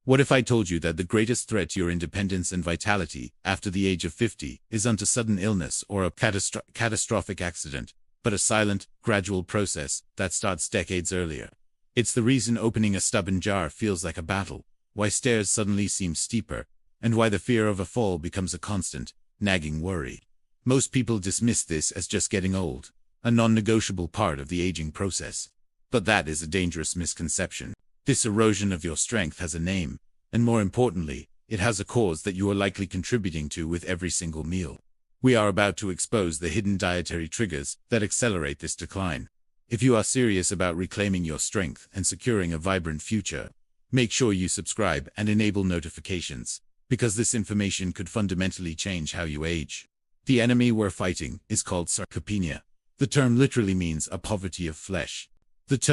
What if I told you that the greatest threat to your independence and vitality after the age of 50 isn't a sudden illness or a catastrophic accident, but a silent, gradual process that starts decades earlier? It's the reason opening a stubborn jar feels like a battle, why stairs suddenly seem steeper, and why the fear of a fall becomes a constant, nagging worry. Most people dismiss this as just getting old, a non-negotiable part of the aging process. But that is a dangerous misconception. This erosion of your strength has a name, and more importantly, it has a cause that you are likely contributing to with every single meal. We are about to expose the hidden dietary triggers that accelerate this decline. If you are serious about reclaiming your strength and securing a vibrant future, make sure you subscribe and enable notifications, because this information could fundamentally change how you age. The enemy we're fighting is called sarcopenia. The term literally means a poverty of flesh. It's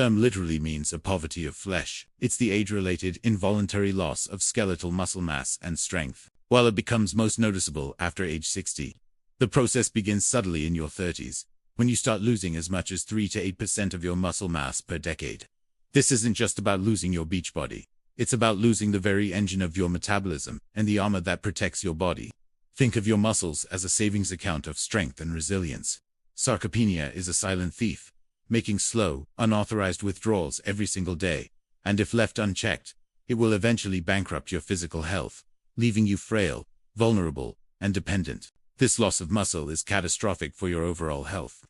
the age-related, involuntary loss of skeletal muscle mass and strength, while it becomes most noticeable after age 60. The process begins subtly in your 30s, when you start losing as much as 3 to 8% of your muscle mass per decade. This isn't just about losing your beach body. It's about losing the very engine of your metabolism and the armor that protects your body. Think of your muscles as a savings account of strength and resilience. Sarcopenia is a silent thief, making slow, unauthorized withdrawals every single day, and if left unchecked, it will eventually bankrupt your physical health, leaving you frail, vulnerable, and dependent. This loss of muscle is catastrophic for your overall health.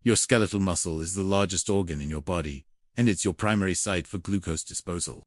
Your skeletal muscle is the largest organ in your body, and it's your primary site for glucose disposal.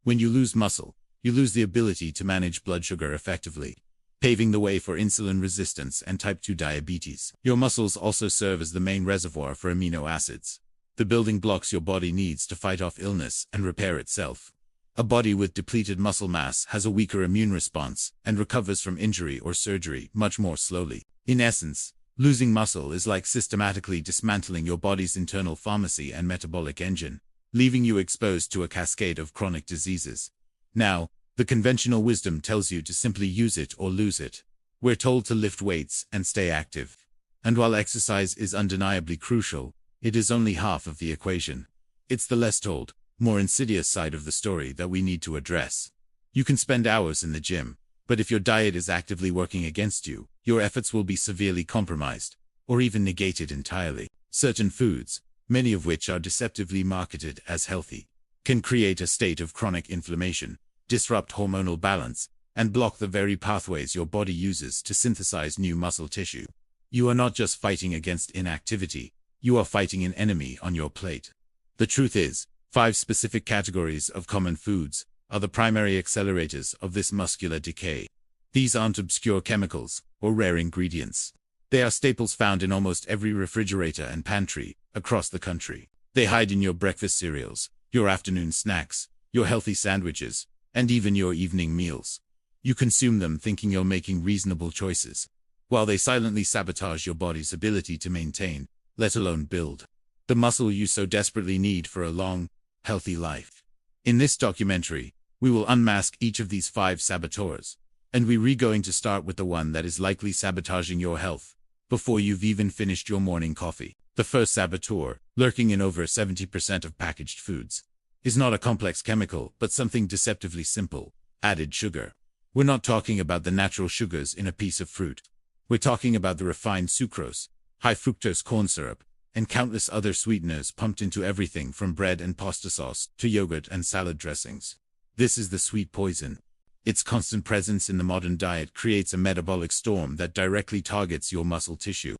When you lose muscle, you lose the ability to manage blood sugar effectively, paving the way for insulin resistance and type 2 diabetes. Your muscles also serve as the main reservoir for amino acids, the building blocks your body needs to fight off illness and repair itself. A body with depleted muscle mass has a weaker immune response and recovers from injury or surgery much more slowly. In essence, losing muscle is like systematically dismantling your body's internal pharmacy and metabolic engine, leaving you exposed to a cascade of chronic diseases. Now, the conventional wisdom tells you to simply use it or lose it. We're told to lift weights and stay active. And while exercise is undeniably crucial, it is only half of the equation. It's the less told, more insidious side of the story that we need to address. You can spend hours in the gym, but if your diet is actively working against you, your efforts will be severely compromised, or even negated entirely. Certain foods, many of which are deceptively marketed as healthy, can create a state of chronic inflammation, disrupt hormonal balance, and block the very pathways your body uses to synthesize new muscle tissue. You are not just fighting against inactivity, you are fighting an enemy on your plate. The truth is, 5 specific categories of common foods are the primary accelerators of this muscular decay. These aren't obscure chemicals or rare ingredients. They are staples found in almost every refrigerator and pantry across the country. They hide in your breakfast cereals, your afternoon snacks, your healthy sandwiches, and even your evening meals. You consume them thinking you're making reasonable choices, while they silently sabotage your body's ability to maintain, let alone build, the muscle you so desperately need for a long, healthy life. In this documentary, we will unmask each of these 5 saboteurs, and we're going to start with the one that is likely sabotaging your health before you've even finished your morning coffee. The first saboteur, lurking in over 70% of packaged foods, is not a complex chemical, but something deceptively simple: added sugar. We're not talking about the natural sugars in a piece of fruit. We're talking about the refined sucrose, high fructose corn syrup, and countless other sweeteners pumped into everything from bread and pasta sauce to yogurt and salad dressings. This is the sweet poison. Its constant presence in the modern diet creates a metabolic storm that directly targets your muscle tissue,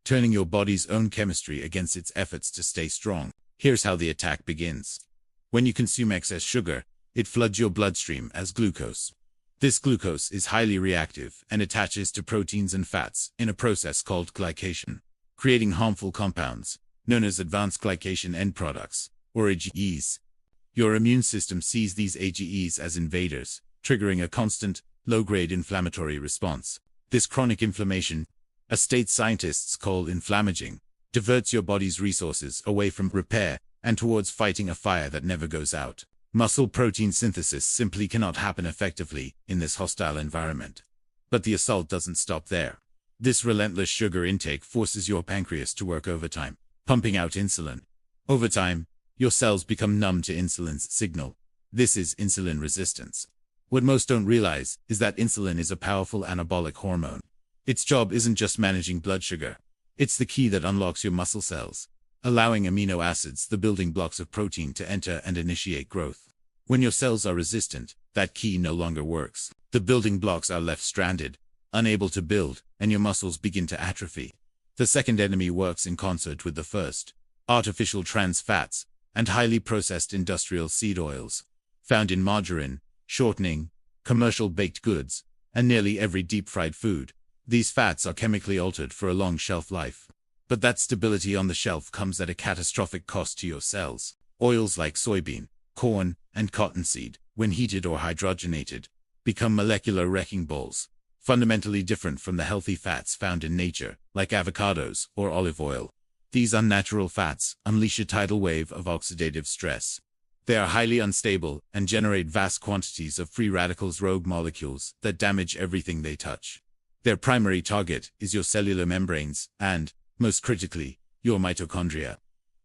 turning your body's own chemistry against its efforts to stay strong. Here's how the attack begins. When you consume excess sugar, it floods your bloodstream as glucose. This glucose is highly reactive and attaches to proteins and fats in a process called glycation, creating harmful compounds, known as advanced glycation end products, or AGEs. Your immune system sees these AGEs as invaders, triggering a constant, low-grade inflammatory response. This chronic inflammation, a state scientists call inflammaging, diverts your body's resources away from repair and towards fighting a fire that never goes out. Muscle protein synthesis simply cannot happen effectively in this hostile environment. But the assault doesn't stop there. This relentless sugar intake forces your pancreas to work overtime, pumping out insulin. Over time, your cells become numb to insulin's signal. This is insulin resistance. What most don't realize is that insulin is a powerful anabolic hormone. Its job isn't just managing blood sugar. It's the key that unlocks your muscle cells, allowing amino acids, the building blocks of protein, to enter and initiate growth. When your cells are resistant, that key no longer works. The building blocks are left stranded, unable to build, and your muscles begin to atrophy. The second enemy works in concert with the first: artificial trans fats and highly processed industrial seed oils, found in margarine, shortening, commercial baked goods, and nearly every deep-fried food. These fats are chemically altered for a long shelf life. But that stability on the shelf comes at a catastrophic cost to your cells. Oils like soybean, corn, and cottonseed, when heated or hydrogenated, become molecular wrecking balls, fundamentally different from the healthy fats found in nature, like avocados or olive oil. These unnatural fats unleash a tidal wave of oxidative stress. They are highly unstable and generate vast quantities of free radicals, rogue molecules, that damage everything they touch. Their primary target is your cellular membranes and, most critically, your mitochondria.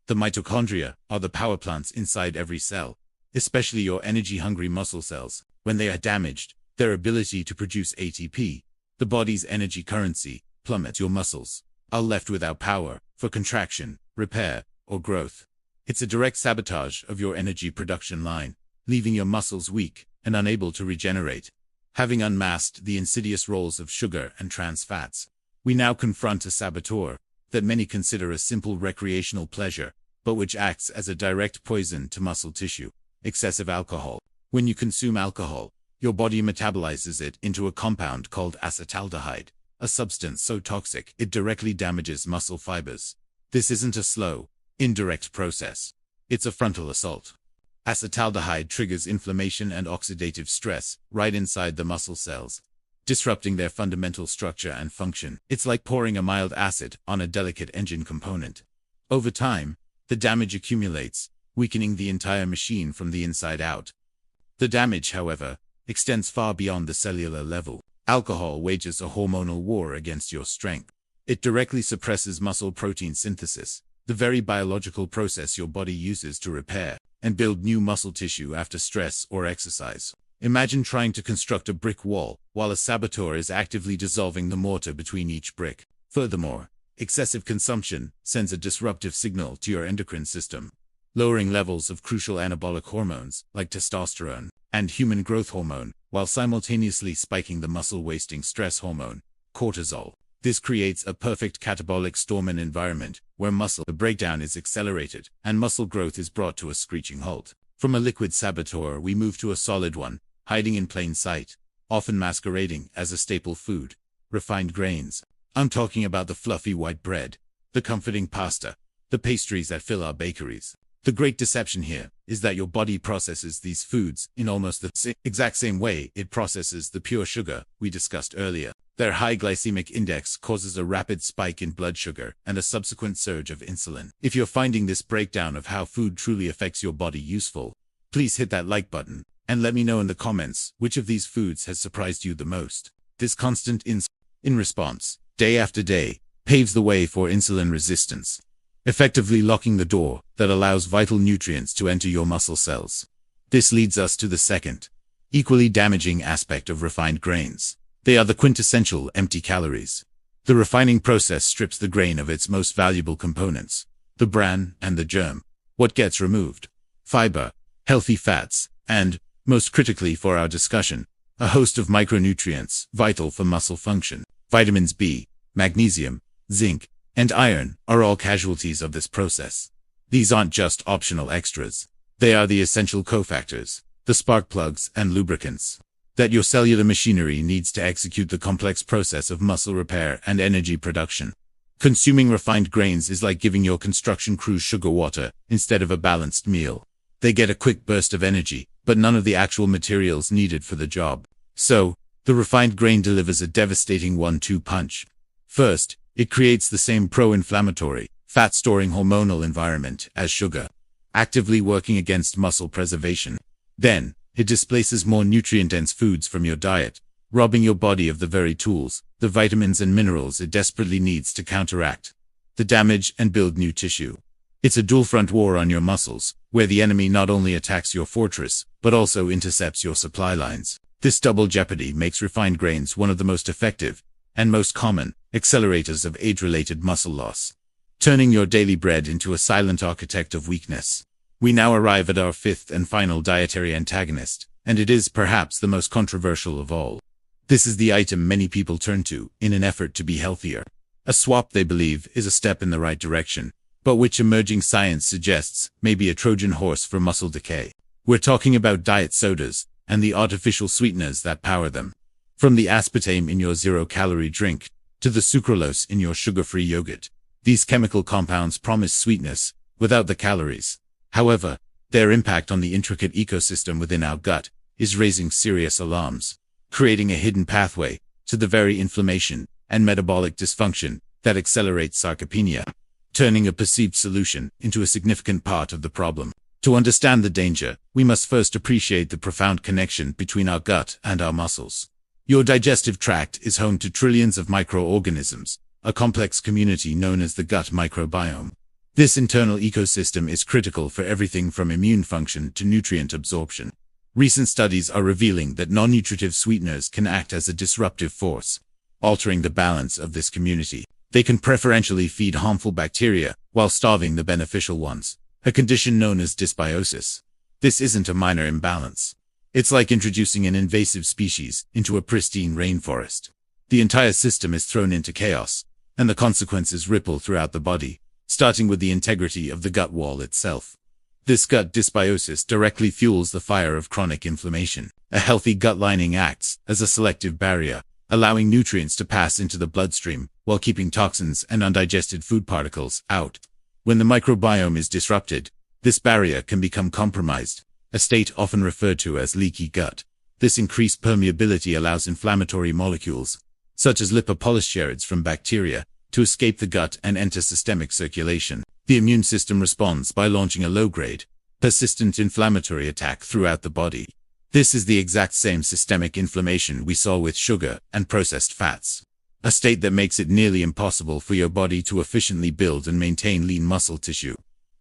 The mitochondria are the power plants inside every cell, especially your energy-hungry muscle cells. When they are damaged, their ability to produce ATP, the body's energy currency, plummets. Your muscles are left without power for contraction, repair, or growth. It's a direct sabotage of your energy production line, leaving your muscles weak and unable to regenerate. Having unmasked the insidious roles of sugar and trans fats, we now confront a saboteur that many consider a simple recreational pleasure, but which acts as a direct poison to muscle tissue: excessive alcohol. When you consume alcohol, your body metabolizes it into a compound called acetaldehyde, a substance so toxic it directly damages muscle fibers. This isn't a slow, indirect process. It's a frontal assault. Acetaldehyde triggers inflammation and oxidative stress right inside the muscle cells, disrupting their fundamental structure and function. It's like pouring a mild acid on a delicate engine component. Over time, the damage accumulates, weakening the entire machine from the inside out. The damage, however, extends far beyond the cellular level. Alcohol wages a hormonal war against your strength. It directly suppresses muscle protein synthesis, the very biological process your body uses to repair and build new muscle tissue after stress or exercise. Imagine trying to construct a brick wall while a saboteur is actively dissolving the mortar between each brick. Furthermore, excessive consumption sends a disruptive signal to your endocrine system, lowering levels of crucial anabolic hormones like testosterone and human growth hormone, while simultaneously spiking the muscle-wasting stress hormone, cortisol. This creates a perfect catabolic storm, an environment where muscle breakdown is accelerated and muscle growth is brought to a screeching halt. From a liquid saboteur, we move to a solid one, hiding in plain sight, often masquerading as a staple food: refined grains. I'm talking about the fluffy white bread, the comforting pasta, the pastries that fill our bakeries. The great deception here is that your body processes these foods in almost the exact same way it processes the pure sugar we discussed earlier. Their high glycemic index causes a rapid spike in blood sugar and a subsequent surge of insulin. If you're finding this breakdown of how food truly affects your body useful, please hit that like button and let me know in the comments which of these foods has surprised you the most. This constant in response, day after day, paves the way for insulin resistance, effectively locking the door that allows vital nutrients to enter your muscle cells. This leads us to the second, equally damaging aspect of refined grains. They are the quintessential empty calories. The refining process strips the grain of its most valuable components, the bran and the germ. What gets removed? Fiber, healthy fats, and, most critically for our discussion, a host of micronutrients vital for muscle function. Vitamins B, magnesium, zinc, and iron are all casualties of this process. These aren't just optional extras. They are the essential cofactors, the spark plugs and lubricants that your cellular machinery needs to execute the complex process of muscle repair and energy production. Consuming refined grains is like giving your construction crew sugar water instead of a balanced meal. They get a quick burst of energy, but none of the actual materials needed for the job. So, the refined grain delivers a devastating 1-2 punch. First, it creates the same pro-inflammatory, fat-storing hormonal environment as sugar, actively working against muscle preservation. Then, it displaces more nutrient-dense foods from your diet, robbing your body of the very tools, the vitamins and minerals it desperately needs to counteract the damage and build new tissue. It's a dual-front war on your muscles, where the enemy not only attacks your fortress, but also intercepts your supply lines. This double jeopardy makes refined grains one of the most effective and most common accelerators of age-related muscle loss, turning your daily bread into a silent architect of weakness. We now arrive at our fifth and final dietary antagonist, and it is perhaps the most controversial of all. This is the item many people turn to in an effort to be healthier. A swap they believe is a step in the right direction, but which emerging science suggests may be a Trojan horse for muscle decay. We're talking about diet sodas and the artificial sweeteners that power them. From the aspartame in your zero-calorie drink to the sucralose in your sugar-free yogurt, these chemical compounds promise sweetness without the calories. However, their impact on the intricate ecosystem within our gut is raising serious alarms, creating a hidden pathway to the very inflammation and metabolic dysfunction that accelerates sarcopenia, turning a perceived solution into a significant part of the problem. To understand the danger, we must first appreciate the profound connection between our gut and our muscles. Your digestive tract is home to trillions of microorganisms, a complex community known as the gut microbiome. This internal ecosystem is critical for everything from immune function to nutrient absorption. Recent studies are revealing that non-nutritive sweeteners can act as a disruptive force, altering the balance of this community. They can preferentially feed harmful bacteria while starving the beneficial ones, a condition known as dysbiosis. This isn't a minor imbalance. It's like introducing an invasive species into a pristine rainforest. The entire system is thrown into chaos, and the consequences ripple throughout the body, starting with the integrity of the gut wall itself. This gut dysbiosis directly fuels the fire of chronic inflammation. A healthy gut lining acts as a selective barrier, allowing nutrients to pass into the bloodstream while keeping toxins and undigested food particles out. When the microbiome is disrupted, this barrier can become compromised, a state often referred to as leaky gut. This increased permeability allows inflammatory molecules, such as lipopolysaccharides from bacteria, to escape the gut and enter systemic circulation. The immune system responds by launching a low-grade, persistent inflammatory attack throughout the body. This is the exact same systemic inflammation we saw with sugar and processed fats, a state that makes it nearly impossible for your body to efficiently build and maintain lean muscle tissue.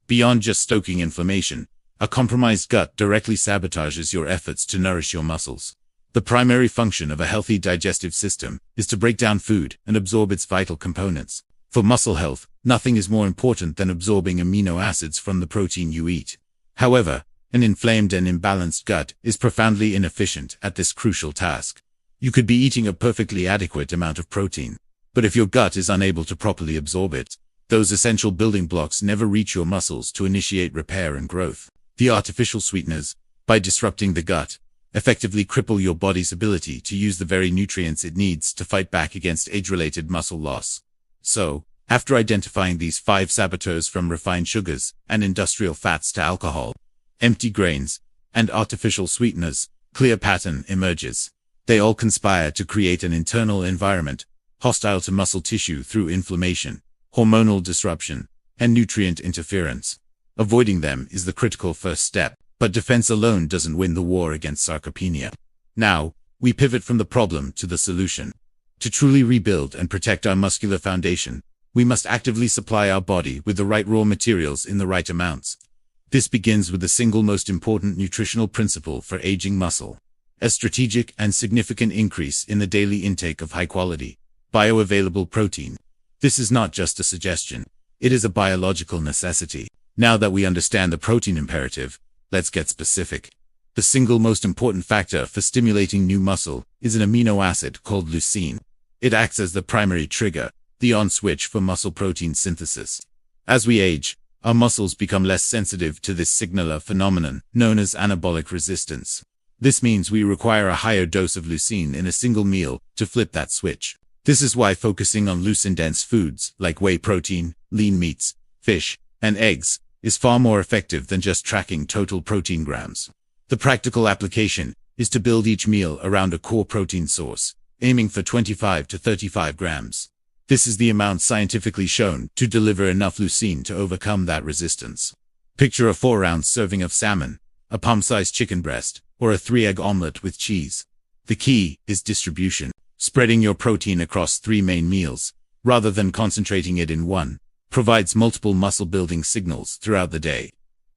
Beyond just stoking inflammation, a compromised gut directly sabotages your efforts to nourish your muscles. The primary function of a healthy digestive system is to break down food and absorb its vital components. For muscle health, nothing is more important than absorbing amino acids from the protein you eat. However, an inflamed and imbalanced gut is profoundly inefficient at this crucial task. You could be eating a perfectly adequate amount of protein, but if your gut is unable to properly absorb it, those essential building blocks never reach your muscles to initiate repair and growth. The artificial sweeteners, by disrupting the gut, effectively cripple your body's ability to use the very nutrients it needs to fight back against age-related muscle loss. So, after identifying these 5 saboteurs from refined sugars and industrial fats to alcohol, empty grains, and artificial sweeteners, clear pattern emerges. They all conspire to create an internal environment hostile to muscle tissue through inflammation, hormonal disruption, and nutrient interference. Avoiding them is the critical first step, but defense alone doesn't win the war against sarcopenia. Now, we pivot from the problem to the solution. To truly rebuild and protect our muscular foundation, we must actively supply our body with the right raw materials in the right amounts. This begins with the single most important nutritional principle for aging muscle: a strategic and significant increase in the daily intake of high-quality, bioavailable protein. This is not just a suggestion. It is a biological necessity. Now that we understand the protein imperative, let's get specific. The single most important factor for stimulating new muscle is an amino acid called leucine. It acts as the primary trigger, the on switch for muscle protein synthesis. As we age, our muscles become less sensitive to this signaler phenomenon known as anabolic resistance. This means we require a higher dose of leucine in a single meal to flip that switch. This is why focusing on leucine-dense foods like whey protein, lean meats, fish, and eggs is far more effective than just tracking total protein grams. The practical application is to build each meal around a core protein source, aiming for 25 to 35 grams. This is the amount scientifically shown to deliver enough leucine to overcome that resistance. Picture a 4-ounce serving of salmon, a palm-sized chicken breast, or a 3-egg omelet with cheese. The key is distribution. Spreading your protein across 3 main meals, rather than concentrating it in one, provides multiple muscle-building signals throughout the day.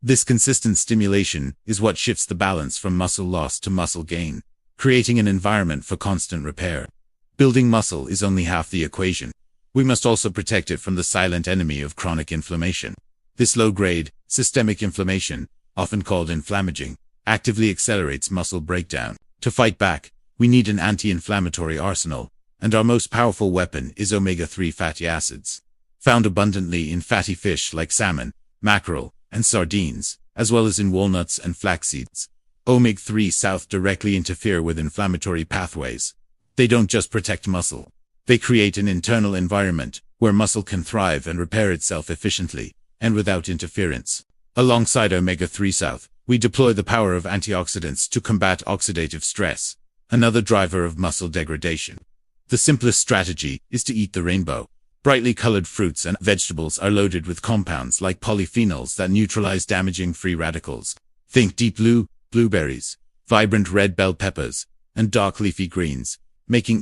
This consistent stimulation is what shifts the balance from muscle loss to muscle gain. creating an environment for constant repair. Building muscle is only half the equation. We must also protect it from the silent enemy of chronic inflammation. This low-grade, systemic inflammation, often called inflammaging, actively accelerates muscle breakdown. To fight back, we need an anti-inflammatory arsenal, and our most powerful weapon is omega-3 fatty acids. Found abundantly in fatty fish like salmon, mackerel, and sardines, as well as in walnuts and flax seeds. Omega-3 directly interfere with inflammatory pathways. They don't just protect muscle. They create an internal environment where muscle can thrive and repair itself efficiently and without interference. Alongside omega-3, we deploy the power of antioxidants to combat oxidative stress, another driver of muscle degradation. The simplest strategy is to eat the rainbow. Brightly colored fruits and vegetables are loaded with compounds like polyphenols that neutralize damaging free radicals. Think deep blue, blueberries, vibrant red bell peppers, and dark leafy greens, making